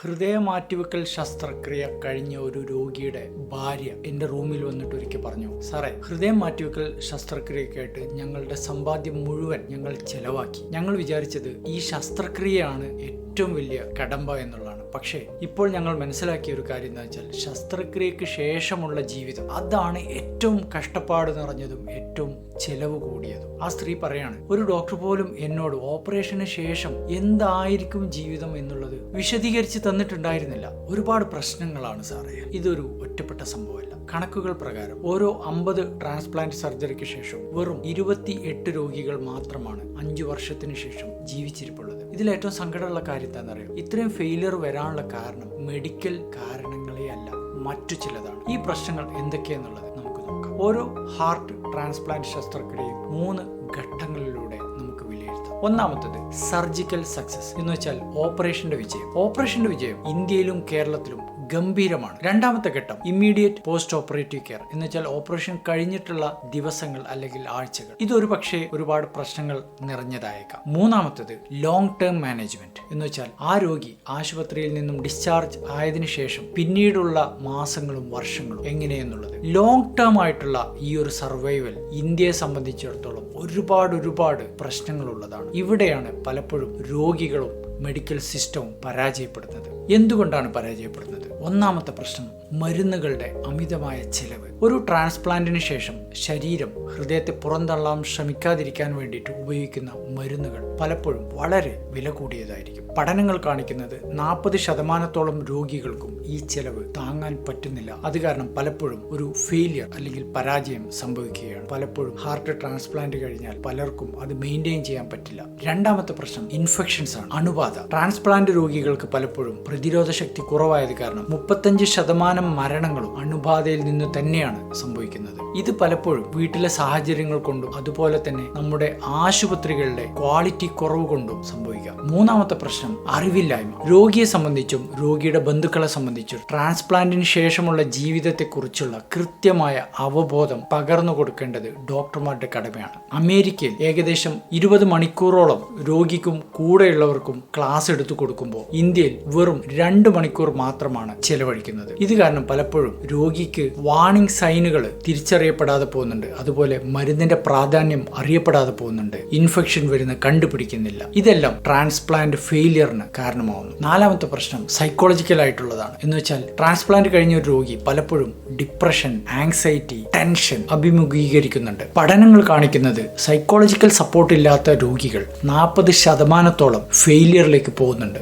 ഹൃദയ മാറ്റിവെക്കൽ ശസ്ത്രക്രിയ കഴിഞ്ഞ ഒരു രോഗിയുടെ ഭാര്യ എൻ്റെ റൂമിൽ വന്നിട്ട് ഒരിക്കൽ പറഞ്ഞു, സാറേ, ഹൃദയം മാറ്റിവെക്കൽ ശസ്ത്രക്രിയക്കായിട്ട് ഞങ്ങളുടെ സമ്പാദ്യം മുഴുവൻ ഞങ്ങൾ ചെലവാക്കി. ഞങ്ങൾ വിചാരിച്ചത് ഈ ശസ്ത്രക്രിയയാണ് ഏറ്റവും വലിയ കടമ്പ എന്നുള്ളതാണ്. പക്ഷേ ഇപ്പോൾ ഞങ്ങൾ മനസ്സിലാക്കിയ ഒരു കാര്യം എന്താ വെച്ചാൽ, ശസ്ത്രക്രിയക്ക് ശേഷമുള്ള ജീവിതം അതാണ് ഏറ്റവും കഷ്ടപ്പാട് നിറഞ്ഞതും ഏറ്റവും ചെലവ് കൂടിയതും. ആ സ്ത്രീ പറയാണ്, ഒരു ഡോക്ടർ പോലും എന്നോട് ഓപ്പറേഷന് ശേഷം എന്തായിരിക്കും ജീവിതം എന്നുള്ളത് വിശദീകരിച്ച് തന്നിട്ടുണ്ടായിരുന്നില്ല. ഒരുപാട് പ്രശ്നങ്ങളാണ് സാറേ. ഇതൊരു ഒറ്റപ്പെട്ട സംഭവമല്ല. കണക്കുകൾ പ്രകാരം ഓരോ 50 ട്രാൻസ്പ്ലാന്റ് സർജറിക്ക് ശേഷം വെറും 28 രോഗികൾ മാത്രമാണ് 5 വർഷത്തിന് ശേഷം ജീവിച്ചിരിപ്പുള്ളത്. ഇതിലേറ്റവും സങ്കടമുള്ള കാര്യം എന്താണെന്നറിയോ? ഇത്രയും ഫെയിലിയർ വരാനുള്ള കാരണം മെഡിക്കൽ കാരണങ്ങളെ അല്ല, മറ്റു ചിലതാണ്. ഈ പ്രശ്നങ്ങൾ എന്തൊക്കെയാന്നുള്ളത് നമുക്ക് നോക്കാം. ഓരോ ഹാർട്ട് ട്രാൻസ്പ്ലാന്റ് ശസ്ത്രക്രിയയും 3 ഘട്ടങ്ങളിലൂടെ നമുക്ക് വിലയിരുത്താം. ഒന്നാമത്തത് സർജിക്കൽ സക്സസ് എന്ന് വെച്ചാൽ ഓപ്പറേഷന്റെ വിജയം. ഓപ്പറേഷന്റെ വിജയം ഇന്ത്യയിലും കേരളത്തിലും ഗംഭീരമാണ്. രണ്ടാമത്തെ ഘട്ടം ഇമ്മീഡിയറ്റ് പോസ്റ്റ് ഓപ്പറേറ്റീവ് കെയർ എന്ന് വെച്ചാൽ ഓപ്പറേഷൻ കഴിഞ്ഞിട്ടുള്ള ദിവസങ്ങൾ അല്ലെങ്കിൽ ആഴ്ചകൾ. ഇതൊരു പക്ഷേ ഒരുപാട് പ്രശ്നങ്ങൾ നിറഞ്ഞതായേക്കാം. മൂന്നാമത്തത് ലോങ് ടേം മാനേജ്മെന്റ് എന്ന് വെച്ചാൽ ആ രോഗി ആശുപത്രിയിൽ നിന്നും ഡിസ്ചാർജ് ആയതിനു ശേഷം പിന്നീടുള്ള മാസങ്ങളും വർഷങ്ങളും എങ്ങനെയെന്നുള്ളത്. ലോങ് ടേം ആയിട്ടുള്ള ഈ ഒരു സർവൈവൽ ഇന്ത്യയെ സംബന്ധിച്ചിടത്തോളം ഒരുപാട് പ്രശ്നങ്ങളുള്ളതാണ്. ഇവിടെയാണ് പലപ്പോഴും രോഗികളും മെഡിക്കൽ സിസ്റ്റവും പരാജയപ്പെടുന്നത്. എന്തുകൊണ്ടാണ് പരാജയപ്പെടുന്നത്? ഒന്നാമത്തെ പ്രശ്നം മരുന്നുകളുടെ അമിതമായ ചെലവ്. ഒരു ട്രാൻസ്പ്ലാന്റിന് ശേഷം ശരീരം ഹൃദയത്തെ പുറന്തള്ളാൻ ശ്രമിക്കാതിരിക്കാൻ വേണ്ടിയിട്ട് ഉപയോഗിക്കുന്ന മരുന്നുകൾ പലപ്പോഴും വളരെ വില കൂടിയതായിരിക്കും. പഠനങ്ങൾ കാണിക്കുന്നത് 40% രോഗികൾക്കും ഈ ചെലവ് താങ്ങാൻ പറ്റുന്നില്ല. അത് കാരണം പലപ്പോഴും ഒരു ഫെയിലിയർ അല്ലെങ്കിൽ പരാജയം സംഭവിക്കുകയാണ്. പലപ്പോഴും ഹാർട്ട് ട്രാൻസ്പ്ലാന്റ് കഴിഞ്ഞാൽ പലർക്കും അത് മെയിൻറ്റെയിൻ ചെയ്യാൻ പറ്റില്ല. രണ്ടാമത്തെ പ്രശ്നം ഇൻഫെക്ഷൻസ് ആണ്, അണുബാധ. ട്രാൻസ്പ്ലാന്റ് രോഗികൾക്ക് പലപ്പോഴും പ്രതിരോധ ശക്തി കുറവായത് കാരണം 35% മരണങ്ങളും അണുബാധയിൽ നിന്ന് തന്നെയാണ് സംഭവിക്കുന്നത്. ഇത് പലപ്പോഴും വീട്ടിലെ സാഹചര്യങ്ങൾ കൊണ്ടും അതുപോലെ തന്നെ നമ്മുടെ ആശുപത്രികളുടെ ക്വാളിറ്റി കുറവ് കൊണ്ടും സംഭവിക്കാം. മൂന്നാമത്തെ പ്രശ്നം അറിവില്ലായ്മ. രോഗിയെ സംബന്ധിച്ചും രോഗിയുടെ ബന്ധുക്കളെ സംബന്ധിച്ചും ട്രാൻസ്പ്ലാന്റിന് ശേഷമുള്ള ജീവിതത്തെക്കുറിച്ചുള്ള കൃത്യമായ അവബോധം പകർന്നു കൊടുക്കേണ്ടത് ഡോക്ടർമാരുടെ കടമയാണ്. അമേരിക്കയിൽ ഏകദേശം 20 മണിക്കൂറോളം രോഗിക്കും കൂടെയുള്ളവർക്കും ക്ലാസ് എടുത്തു കൊടുക്കുമ്പോൾ ഇന്ത്യയിൽ വെറും 2 മണിക്കൂർ മാത്രമാണ് ചെലവഴിക്കുന്നത്. ഇത് കാരണം പലപ്പോഴും രോഗിക്ക് വാർണിംഗ് സൈനുകൾ തിരിച്ചറിയപ്പെടാതെ പോകുന്നുണ്ട്. അതുപോലെ മരുന്നിന്റെ പ്രാധാന്യം അറിയപ്പെടാതെ പോകുന്നുണ്ട്. ഇൻഫെക്ഷൻ വരുന്ന കണ്ടുപിടിക്കുന്നില്ല. ഇതെല്ലാം ട്രാൻസ്പ്ലാന്റ് ഫെയിലിയറിന് കാരണമാവുന്നു. നാലാമത്തെ പ്രശ്നം സൈക്കോളജിക്കൽ ആയിട്ടുള്ളതാണ്. എന്ന് വെച്ചാൽ ട്രാൻസ്പ്ലാന്റ് കഴിഞ്ഞ ഒരു രോഗി പലപ്പോഴും ഡിപ്രഷൻ, ആങ്സൈറ്റി, ടെൻഷൻ അഭിമുഖീകരിക്കുന്നുണ്ട്. പഠനങ്ങൾ കാണിക്കുന്നത് സൈക്കോളജിക്കൽ സപ്പോർട്ട് ഇല്ലാത്ത രോഗികൾ 40% ഫെയിലിയറിലേക്ക് പോകുന്നുണ്ട്.